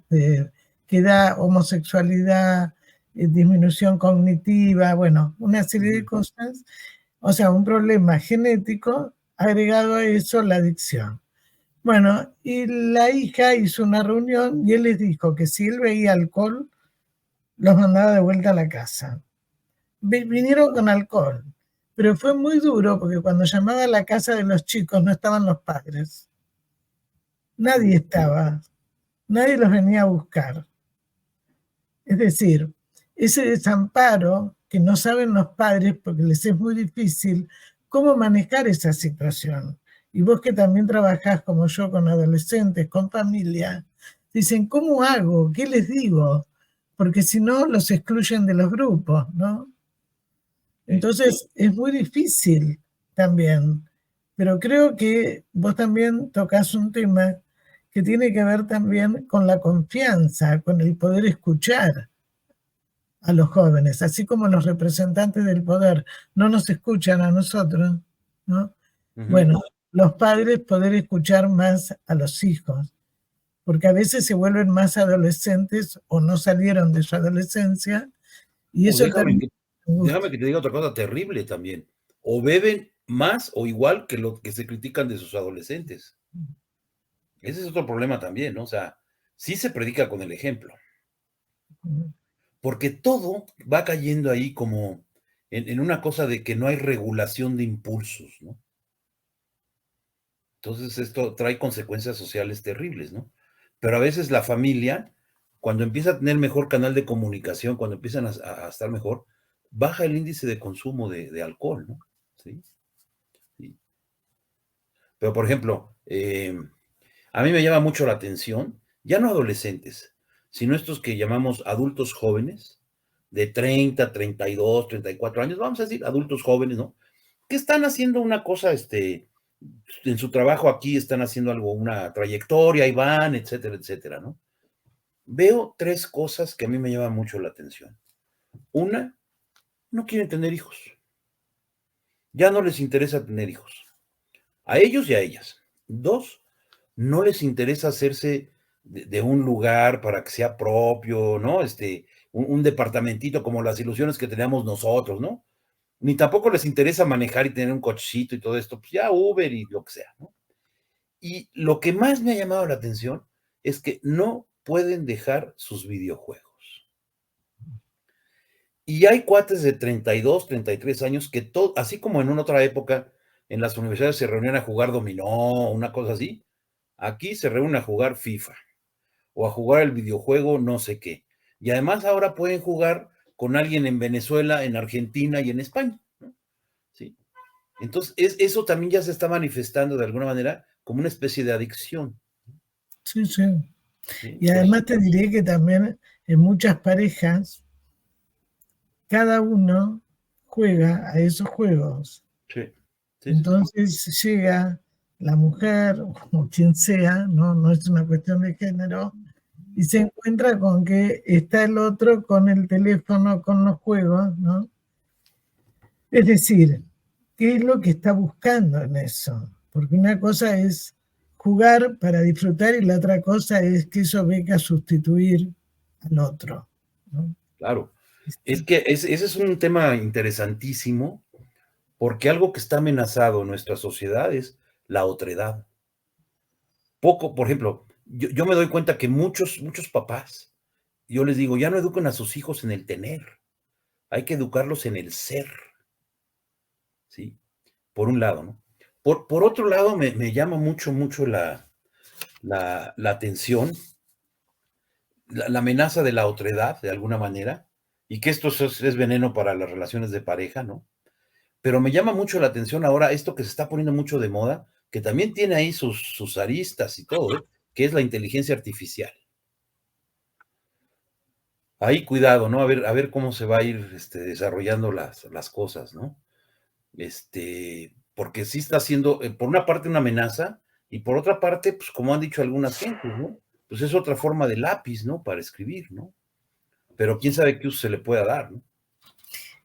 que da homosexualidad, disminución cognitiva, bueno, una serie de cosas, o sea, un problema genético agregado a eso la adicción. Bueno, y la hija hizo una reunión y él les dijo que si él veía alcohol, los mandaba de vuelta a la casa. Vinieron con alcohol, pero fue muy duro porque cuando llamaba a la casa de los chicos no estaban los padres. Nadie estaba, nadie los venía a buscar. Es decir, ese desamparo que no saben los padres porque les es muy difícil cómo manejar esa situación. Y vos que también trabajás como yo con adolescentes, con familia, dicen, ¿cómo hago? ¿Qué les digo? Porque si no, los excluyen de los grupos, ¿no? Sí. Entonces es muy difícil también. Pero creo que vos también tocas un tema que tiene que ver también con la confianza, con el poder escuchar a los jóvenes, así como los representantes del poder no nos escuchan a nosotros, ¿no? Bueno, los padres poder escuchar más a los hijos, porque a veces se vuelven más adolescentes o no salieron de su adolescencia, y eso Déjame también déjame que te diga otra cosa terrible también. O beben más o igual que lo que se critican de sus adolescentes. Ese es otro problema también, ¿no? O sea, sí se predica con el ejemplo, porque todo va cayendo ahí como en una cosa de que no hay regulación de impulsos, ¿no? Entonces esto trae consecuencias sociales terribles, ¿no? Pero a veces la familia, cuando empieza a tener mejor canal de comunicación, cuando empiezan a estar mejor, baja el índice de consumo de alcohol, ¿no? ¿Sí? Sí. Pero, por ejemplo, a mí me llama mucho la atención, ya no adolescentes, sino estos que llamamos adultos jóvenes, de 30, 32, 34 años, vamos a decir, adultos jóvenes, ¿no? Que están haciendo una cosa, en su trabajo aquí están haciendo algo, una trayectoria, y van, etcétera, etcétera, ¿no? Veo tres cosas que a mí me llaman mucho la atención. Una, no quieren tener hijos. Ya no les interesa tener hijos. A ellos y a ellas. Dos, no les interesa hacerse de un lugar para que sea propio, ¿no? Un departamentito como las ilusiones que teníamos nosotros, ¿no? Ni tampoco les interesa manejar y tener un cochecito y todo esto, pues ya Uber y lo que sea, ¿no? Y lo que más me ha llamado la atención es que no pueden dejar sus videojuegos. Y hay cuates de 32, 33 años que todo, así como en una otra época en las universidades se reunían a jugar dominó, una cosa así, aquí se reúnen a jugar FIFA o a jugar el videojuego no sé qué. Y además ahora pueden jugar con alguien en Venezuela, en Argentina y en España, ¿no? ¿Sí? Entonces, eso también ya se está manifestando de alguna manera como una especie de adicción. Sí, sí. ¿Sí? Y además te diré que también en muchas parejas, cada uno juega a esos juegos. Sí, sí, Entonces llega la mujer o quien sea, no es una cuestión de género, y se encuentra con que está el otro con el teléfono, con los juegos, ¿no? Es decir, ¿qué es lo que está buscando en eso? Porque una cosa es jugar para disfrutar y la otra cosa es que eso venga a sustituir al otro, ¿no? claro. Es que ese es un tema interesantísimo, porque algo que está amenazado en nuestra sociedad es la otredad. Poco, por ejemplo, yo me doy cuenta que muchos papás, yo les digo, ya no eduquen a sus hijos en el tener, hay que educarlos en el ser, ¿sí? Por un lado, ¿no? Por otro lado, me llama mucho la atención, la amenaza de la otredad, de alguna manera, y que esto es veneno para las relaciones de pareja, ¿no? Pero me llama mucho la atención ahora esto que se está poniendo mucho de moda, que también tiene ahí sus aristas y todo, ¿eh? Que es la inteligencia artificial. Ahí cuidado, ¿no? A ver cómo se va a ir desarrollando las cosas, ¿no? Porque sí está siendo, por una parte, una amenaza, y por otra parte, pues como han dicho algunas gentes, ¿no? Pues es otra forma de lápiz, ¿no? Para escribir, ¿no? Pero quién sabe qué uso se le pueda dar, ¿no?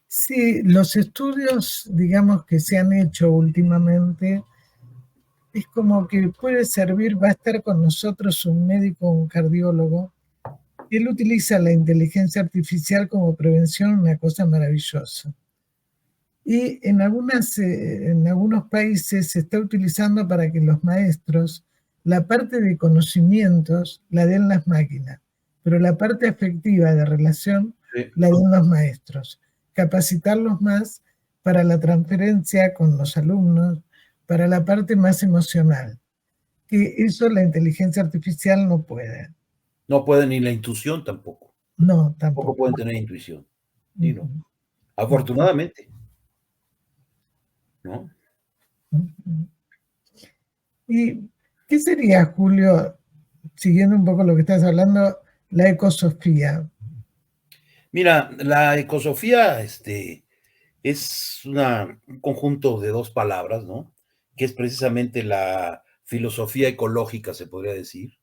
Sí, los estudios, digamos, que se han hecho últimamente, es como que puede servir, va a estar con nosotros un médico, un cardiólogo. Él utiliza la inteligencia artificial como prevención, una cosa maravillosa. Y en algunos países se está utilizando para que los maestros, la parte de conocimientos la den las máquinas, pero la parte afectiva de relación Sí. la den los maestros. Capacitarlos más para la transferencia con los alumnos, para la parte más emocional, que eso la inteligencia artificial no puede. No pueden ni la intuición tampoco. No, Tampoco tampoco. pueden tener intuición. ¿Sí, no? Uh-huh. Afortunadamente, ¿no? Uh-huh. ¿Y qué sería, Julio, siguiendo un poco lo que estás hablando, la ecosofía? Mira, la ecosofía, es un conjunto de dos palabras, ¿no? que es precisamente la filosofía ecológica, se podría decir.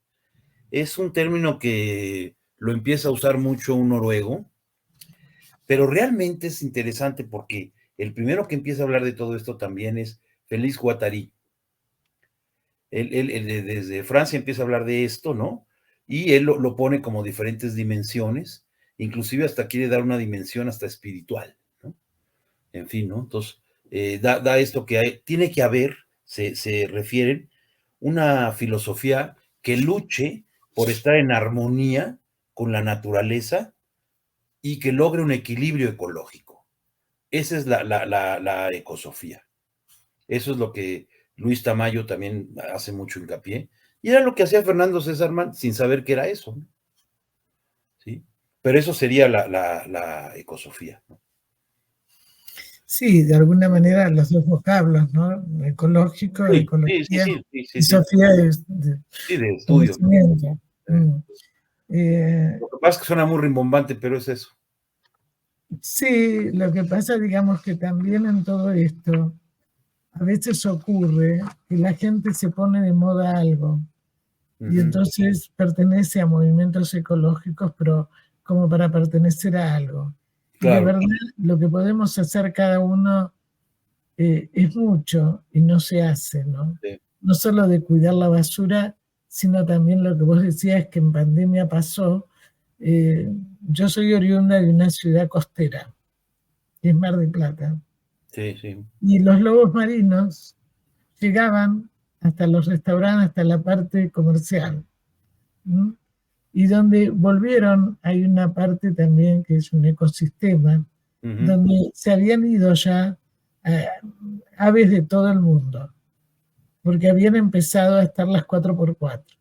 Es un término que lo empieza a usar mucho un noruego, pero realmente es interesante porque el primero que empieza a hablar de todo esto también es Félix Guattari. Él desde Francia empieza a hablar de esto, ¿no? Y él lo pone como diferentes dimensiones, inclusive hasta quiere dar una dimensión hasta espiritual, ¿no? En fin, ¿no? Entonces, da esto que tiene que haber, se refieren, una filosofía que luche por estar en armonía con la naturaleza y que logre un equilibrio ecológico. Esa es la ecosofía. Eso es lo que Luis Tamayo también hace mucho hincapié. Y era lo que hacía Fernando Césarman sin saber que era eso, ¿no? ¿Sí? Pero eso sería la ecosofía, ¿no? Sí, de alguna manera los dos vocablos, ¿no? Ecológico, Sí, ecología, sí. y Sofía Sí, de estudio. conocimiento. Lo que pasa es que suena muy rimbombante, pero es eso. Sí, lo que pasa, digamos que también en todo esto, a veces ocurre que la gente se pone de moda algo y entonces pertenece a movimientos ecológicos, pero como para pertenecer a algo. Y de Claro. verdad, lo que podemos hacer cada uno es mucho y no se hace, ¿no? Sí. No solo de cuidar la basura, sino también lo que vos decías que en pandemia pasó. Yo soy oriunda de una ciudad costera, que es Mar del Plata. Sí, sí. Y los lobos marinos llegaban hasta los restaurantes, hasta la parte comercial. ¿Mm? Y donde volvieron, hay una parte también que es un ecosistema, donde se habían ido ya aves de todo el mundo, porque habían empezado a estar las 4x4.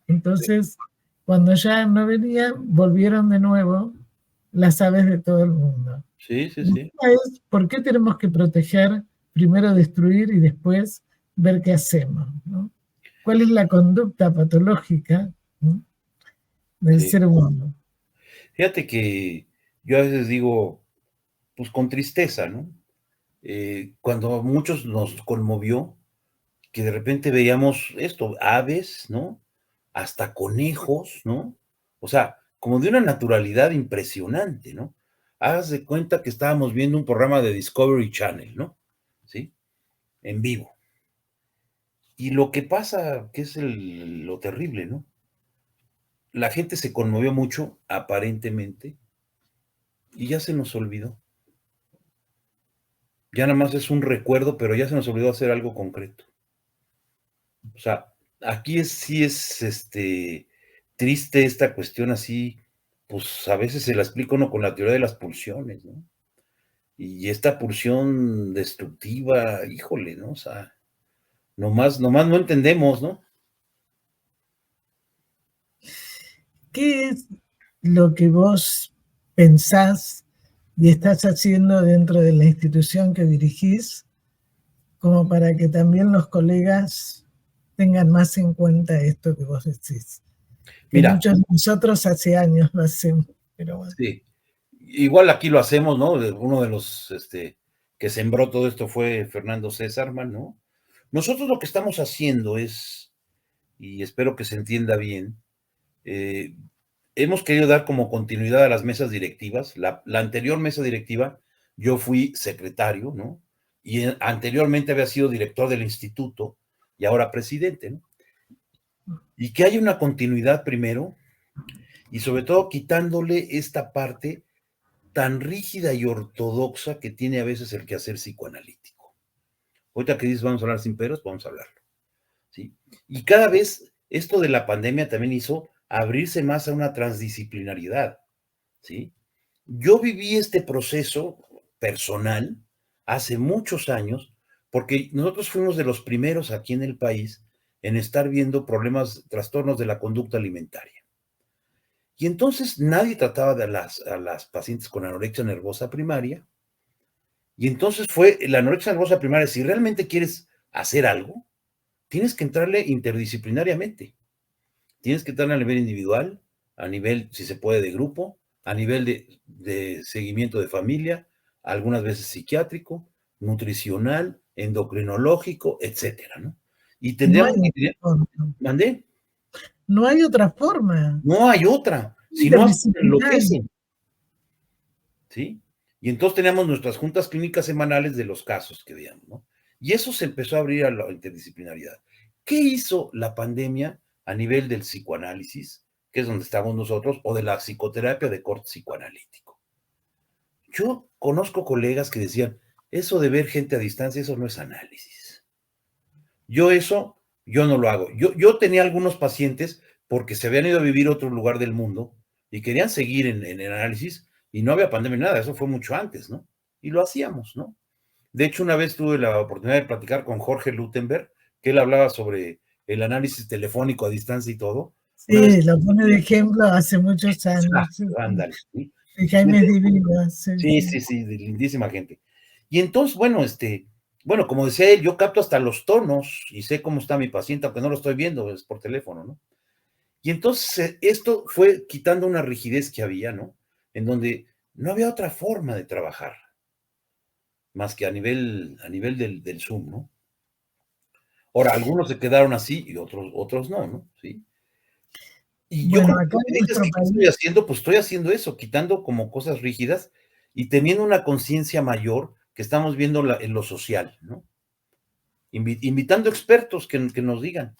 Entonces, cuando ya no venían, volvieron de nuevo las aves de todo el mundo. Sí. Es, ¿por qué tenemos que proteger, primero destruir y después ver qué hacemos, ¿no? ¿Cuál es la conducta patológica, ¿no?, del ser humano? Fíjate que yo a veces digo, pues con tristeza, ¿no? Cuando a muchos nos conmovió que de repente veíamos esto, aves, ¿no? Hasta conejos, ¿no? O sea, como de una naturalidad impresionante, ¿no? Haz de cuenta que estábamos viendo un programa de Discovery Channel, ¿no? ¿Sí? En vivo. Y lo que pasa, que es lo terrible, ¿no? La gente se conmovió mucho, aparentemente, y ya se nos olvidó. Ya nada más es un recuerdo, pero ya se nos olvidó hacer algo concreto. O sea, aquí sí es triste esta cuestión así, pues a veces se la explica uno con la teoría de las pulsiones, ¿no? Y esta pulsión destructiva, híjole, ¿no? O sea, nomás no entendemos, ¿no? ¿Qué es lo que vos pensás y estás haciendo dentro de la institución que dirigís, como para que también los colegas tengan más en cuenta esto que vos decís? Que Mira, muchos de nosotros hace años lo hacemos, pero bueno. sí, igual aquí lo hacemos, ¿no? Uno de los que sembró todo esto fue Fernando Césarman, ¿no? Nosotros lo que estamos haciendo es, y espero que se entienda bien, hemos querido dar como continuidad a las mesas directivas. La anterior mesa directiva, yo fui secretario, ¿no? Y anteriormente había sido director del instituto y ahora presidente, ¿no? Y que haya una continuidad primero y sobre todo quitándole esta parte tan rígida y ortodoxa que tiene a veces el quehacer psicoanalítico. Ahorita que dices vamos a hablar sin peros, vamos a hablarlo, ¿sí? Y cada vez esto de la pandemia también hizo abrirse más a una transdisciplinariedad, ¿sí? Yo viví este proceso personal hace muchos años, porque nosotros fuimos de los primeros aquí en el país en estar viendo problemas, trastornos de la conducta alimentaria. Y entonces nadie trataba a las pacientes con anorexia nervosa primaria. Y entonces fue la anorexia nervosa primaria, si realmente quieres hacer algo, tienes que entrarle interdisciplinariamente. Tienes que entrar a nivel individual, a nivel, si se puede, de grupo, a nivel de seguimiento de familia, algunas veces psiquiátrico, nutricional, endocrinológico, etcétera, ¿no? Y No tendríamos hay que... otra forma. ¿Mandé? No hay otra forma. No hay otra. Si no, hasta Interdisciplinaria. enloquecen, ¿sí? Y entonces teníamos nuestras juntas clínicas semanales de los casos que veíamos, ¿no? Y eso se empezó a abrir a la interdisciplinariedad. ¿Qué hizo la pandemia a nivel del psicoanálisis, que es donde estamos nosotros, o de la psicoterapia de corte psicoanalítico? Yo conozco colegas que decían, eso de ver gente a distancia, eso no es análisis. Yo no lo hago. Yo tenía algunos pacientes porque se habían ido a vivir a otro lugar del mundo y querían seguir en el análisis y no había pandemia ni nada, eso fue mucho antes, ¿no? Y lo hacíamos, ¿no? De hecho, una vez tuve la oportunidad de platicar con Jorge Lutemberg, que él hablaba sobre el análisis telefónico a distancia y todo. Una vez, Sí, lo pone de ejemplo hace muchos años. Sí, ándale, ¿sí? sí. Jaime es divino. Sí, de lindísima gente. Y entonces, bueno, como decía él, yo capto hasta los tonos y sé cómo está mi paciente, aunque no lo estoy viendo, es por teléfono, ¿no? Y entonces esto fue quitando una rigidez que había, ¿no? En donde no había otra forma de trabajar, más que a nivel del Zoom, ¿no? Ahora, algunos se quedaron así y otros no, ¿no? ¿Sí? Y yo Bueno, creo que acá lo que en dices nuestro que país, estoy haciendo, pues estoy haciendo eso, quitando como cosas rígidas y teniendo una conciencia mayor que estamos viendo en lo social, ¿no? Invitando expertos que nos digan.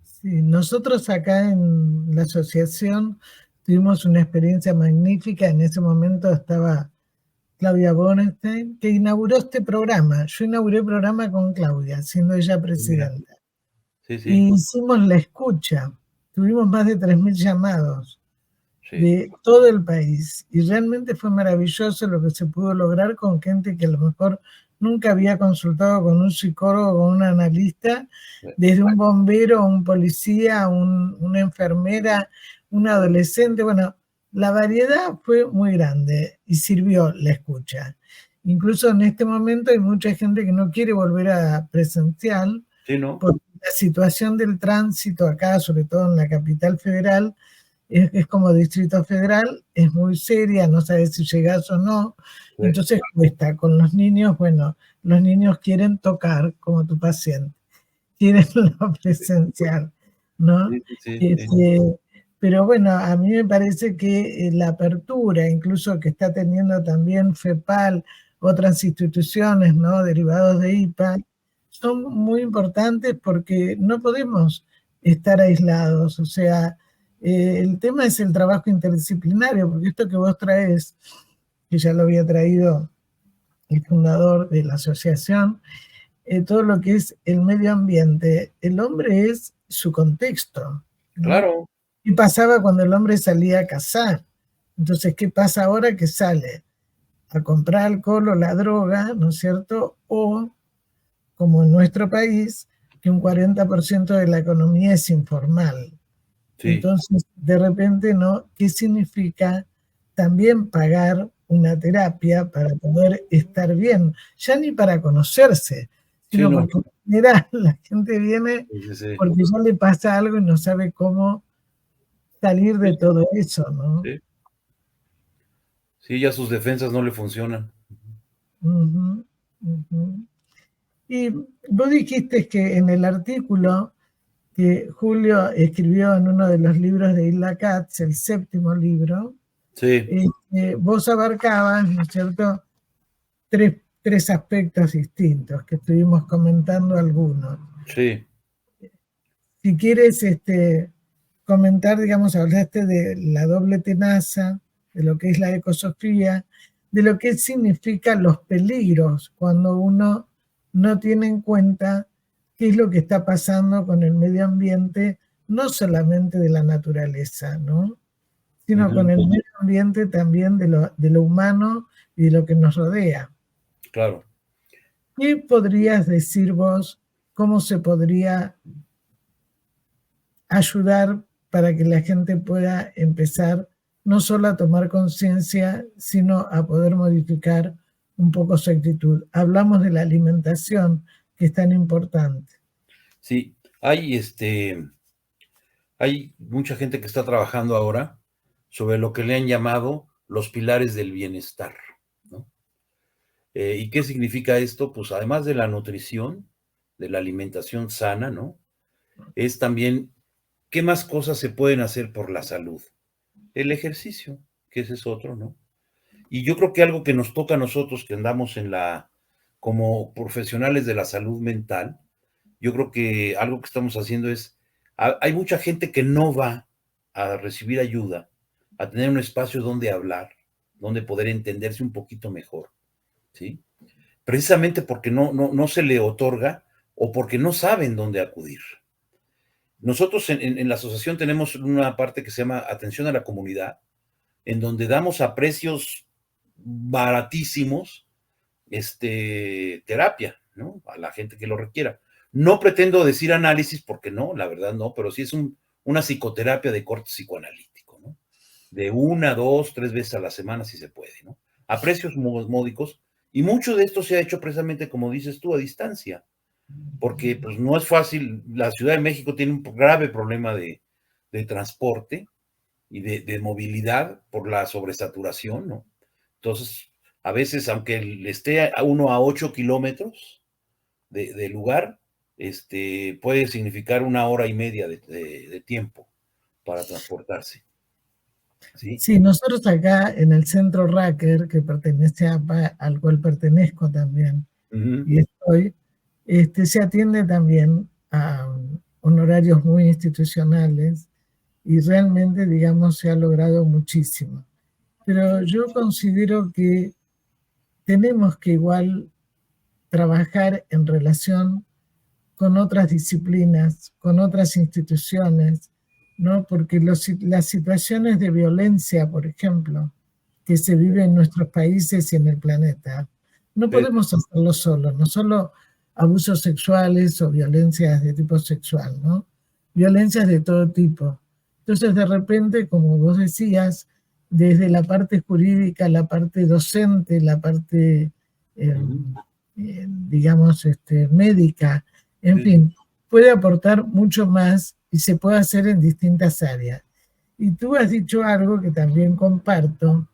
sí, nosotros acá en la asociación tuvimos una experiencia magnífica. En ese momento estaba Claudia Bonestein, que inauguró este programa. Yo inauguré el programa con Claudia, siendo ella Mira, presidenta. sí, Y hicimos la escucha. Tuvimos más de 3.000 llamados sí, de todo el país. Y realmente fue maravilloso lo que se pudo lograr con gente que a lo mejor nunca había consultado con un psicólogo, con un analista, desde un bombero, un policía, una enfermera, un adolescente. Bueno, la variedad fue muy grande y sirvió la escucha. Incluso en este momento hay mucha gente que no quiere volver a presencial sí, ¿no? porque la situación del tránsito acá, sobre todo en la capital federal, es como Distrito Federal, es muy seria, no sabes si llegas o no, Sí, entonces cuesta. Con los niños, bueno, los niños quieren tocar como tu paciente, quieren lo presencial, ¿no? sí. Pero bueno, a mí me parece que la apertura, incluso que está teniendo también FEPAL, otras instituciones, ¿no? Derivados de IPA, son muy importantes porque no podemos estar aislados. O sea, el tema es el trabajo interdisciplinario, porque esto que vos traes, que ya lo había traído el fundador de la asociación, todo lo que es el medio ambiente, el hombre es su contexto, ¿no? Claro, ¿Qué pasaba cuando el hombre salía a cazar? Entonces, ¿qué pasa ahora que sale a comprar alcohol o la droga, ¿no es cierto? O, como en nuestro país, que un 40% de la economía es informal. sí, Entonces, de repente, ¿no? ¿Qué significa también pagar una terapia para poder estar bien? Ya ni para conocerse, sí, sino no, porque en general la gente viene sí. porque ya le pasa algo y no sabe cómo salir de todo eso, ¿no? Sí, sí, ya sus defensas no le funcionan. Ujú, ujú. Y vos dijiste que en el artículo que Julio escribió en uno de los libros de Hilda Katz, el 7º libro, Sí, vos abarcabas, ¿no es cierto?, tres aspectos distintos, que estuvimos comentando algunos. sí. Si quieres comentar, digamos, hablaste de la doble tenaza, de lo que es la ecosofía, de lo que significan los peligros cuando uno no tiene en cuenta qué es lo que está pasando con el medio ambiente, no solamente de la naturaleza, ¿no? Sino con Ujú, el medio ambiente también de lo humano y de lo que nos rodea. claro. ¿Qué podrías decir vos? ¿Cómo se podría ayudar para que la gente pueda empezar no solo a tomar conciencia, sino a poder modificar un poco su actitud? Hablamos de la alimentación, que es tan importante. Sí, hay mucha gente que está trabajando ahora sobre lo que le han llamado los pilares del bienestar, ¿no? ¿Y qué significa esto? Pues además de la nutrición, de la alimentación sana, ¿no? Es también, ¿qué más cosas se pueden hacer por la salud? El ejercicio, que ese es otro, ¿no? Y yo creo que algo que nos toca a nosotros que andamos como profesionales de la salud mental, yo creo que algo que estamos haciendo es, hay mucha gente que no va a recibir ayuda, a tener un espacio donde hablar, donde poder entenderse un poquito mejor, ¿sí? Precisamente porque no se le otorga o porque no saben dónde acudir. Nosotros en la asociación tenemos una parte que se llama Atención a la Comunidad, en donde damos a precios baratísimos terapia, ¿no? A la gente que lo requiera. No pretendo decir análisis, porque no, la verdad no, pero sí es una psicoterapia de corte psicoanalítico, ¿no? De 1, 2, 3 veces a la semana, si se puede, ¿no? A precios módicos, y mucho de esto se ha hecho precisamente, como dices tú, a distancia, porque pues no es fácil. La Ciudad de México tiene un grave problema de transporte y de movilidad por la sobresaturación, ¿no? Entonces, a veces, aunque esté a 8 kilómetros de lugar, puede significar 1 hora y media de tiempo para transportarse, ¿sí? Sí, nosotros acá en el centro Racker, que pertenece a APA, al cual pertenezco también, y estoy, se atiende también a honorarios muy institucionales y realmente, digamos, se ha logrado muchísimo. Pero yo considero que tenemos que igual trabajar en relación con otras disciplinas, con otras instituciones, ¿no? Porque las situaciones de violencia, por ejemplo, que se viven en nuestros países y en el planeta, no podemos hacerlo solos, no solo abusos sexuales o violencias de tipo sexual, ¿no? Violencias de todo tipo. Entonces, de repente, como vos decías, desde la parte jurídica, la parte docente, la parte, digamos, médica, en fin, puede aportar mucho más y se puede hacer en distintas áreas. Y tú has dicho algo que también comparto,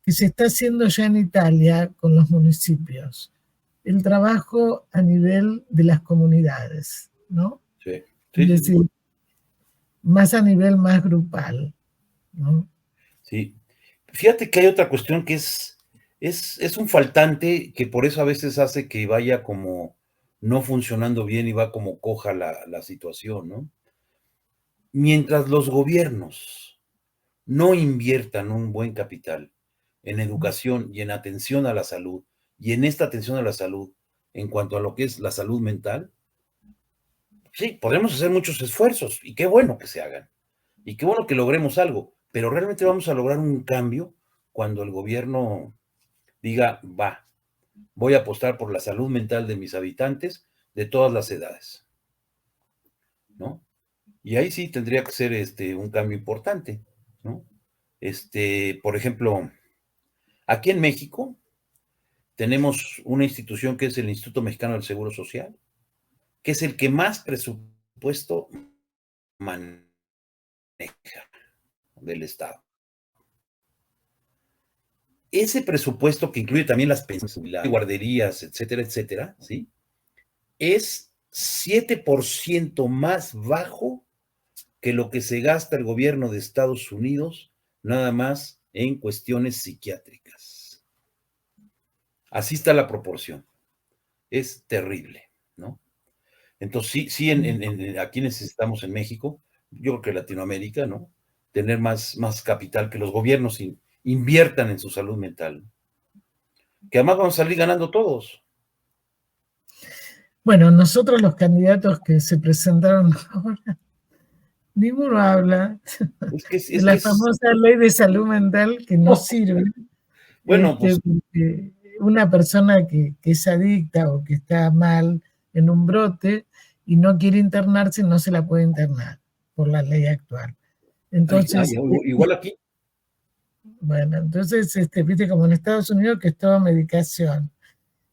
que se está haciendo ya en Italia con los municipios, el trabajo a nivel de las comunidades, ¿no? Sí. Es decir, más a nivel más grupal, ¿no? Sí. Fíjate que hay otra cuestión que es un faltante que por eso a veces hace que vaya como no funcionando bien y va como coja la situación, ¿no? Mientras los gobiernos no inviertan un buen capital en educación y en atención a la salud, y en esta atención a la salud, en cuanto a lo que es la salud mental, sí, podremos hacer muchos esfuerzos, y qué bueno que se hagan, y qué bueno que logremos algo, pero realmente vamos a lograr un cambio cuando el gobierno diga, va, voy a apostar por la salud mental de mis habitantes de todas las edades, ¿no? Y ahí sí tendría que ser un cambio importante, ¿no? Por ejemplo, aquí en México tenemos una institución que es el Instituto Mexicano del Seguro Social, que es el que más presupuesto maneja del Estado. Ese presupuesto, que incluye también las pensiones, guarderías, etcétera, etcétera, ¿sí? Es 7% más bajo que lo que se gasta el gobierno de Estados Unidos, nada más en cuestiones psiquiátricas. Así está la proporción. Es terrible, ¿no? Entonces, sí, aquí necesitamos en México, yo creo que Latinoamérica, ¿no? Tener más capital, que los gobiernos inviertan en su salud mental. Que además vamos a salir ganando todos. Bueno, nosotros los candidatos que se presentaron ahora, ninguno habla de la famosa ley de salud mental que no sirve. Bueno, pues, una persona que es adicta o que está mal en un brote y no quiere internarse, no se la puede internar por la ley actual. Entonces, igual aquí. Bueno, entonces, viste, como en Estados Unidos, que es toda medicación.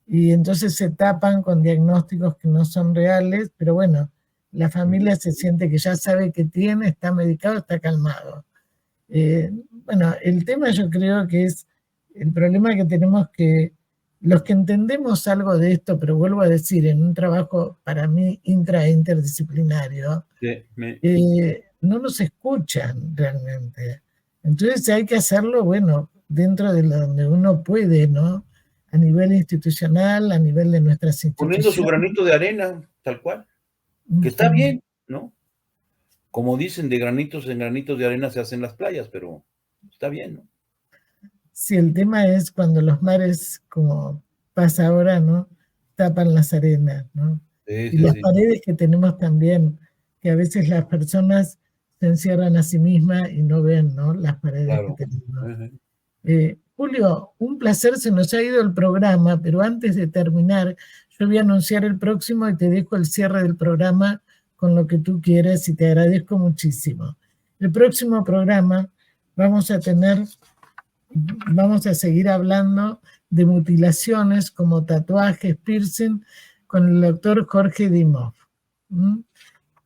Y entonces se tapan con diagnósticos que no son reales, pero bueno, la familia se siente que ya sabe que tiene, está medicado, está calmado. Bueno, el tema yo creo que es el problema que tenemos, que los que entendemos algo de esto, pero vuelvo a decir, en un trabajo para mí interdisciplinario, no nos escuchan realmente. Entonces hay que hacerlo, bueno, dentro de donde uno puede, ¿no? A nivel institucional, a nivel de nuestras instituciones. Poniendo su granito de arena, tal cual. Que está bien, ¿no? Como dicen, de granitos en granitos de arena se hacen las playas, pero está bien, ¿no? Sí, el tema es cuando los mares, como pasa ahora, ¿no? Tapan las arenas, ¿no? Y las paredes que tenemos también, que a veces las personas se encierran a sí mismas y no ven, ¿no? Las paredes que tenemos. Julio, un placer, se nos ha ido el programa, pero antes de terminar, yo voy a anunciar el próximo y te dejo el cierre del programa con lo que tú quieras y te agradezco muchísimo. El próximo programa vamos a seguir hablando de mutilaciones como tatuajes, piercing, con el doctor Jorge Dimov.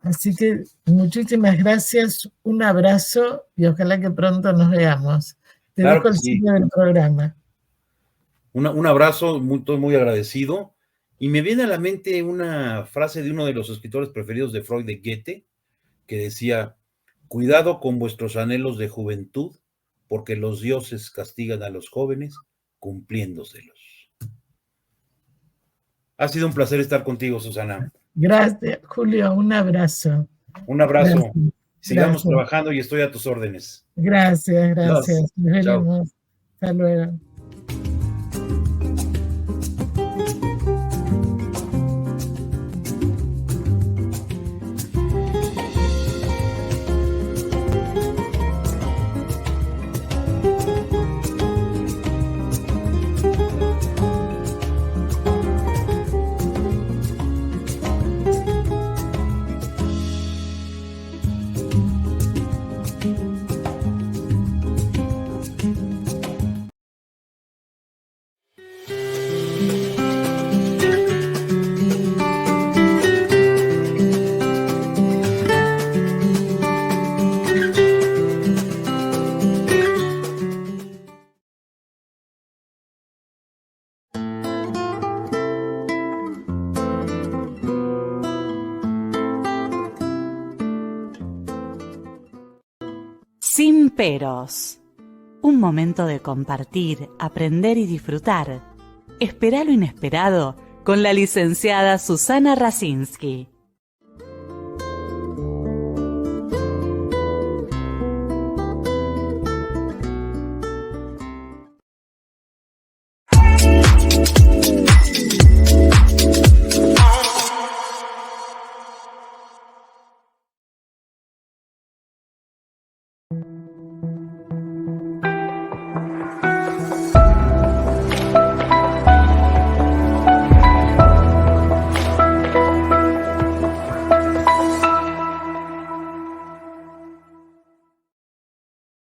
Así que muchísimas gracias, un abrazo y ojalá que pronto nos veamos. Te dejo el cierre del programa. Un abrazo, estoy muy agradecido. Y me viene a la mente una frase de uno de los escritores preferidos de Freud, de Goethe, que decía: cuidado con vuestros anhelos de juventud, porque los dioses castigan a los jóvenes cumpliéndoselos. Ha sido un placer estar contigo, Susana. Gracias, Julio, un abrazo. Un abrazo. Gracias. Sigamos trabajando y estoy a tus órdenes. Gracias. Nos veremos. Hasta luego. Sin peros. Un momento de compartir, aprender y disfrutar. Espera lo inesperado con la licenciada Susana Rasinski.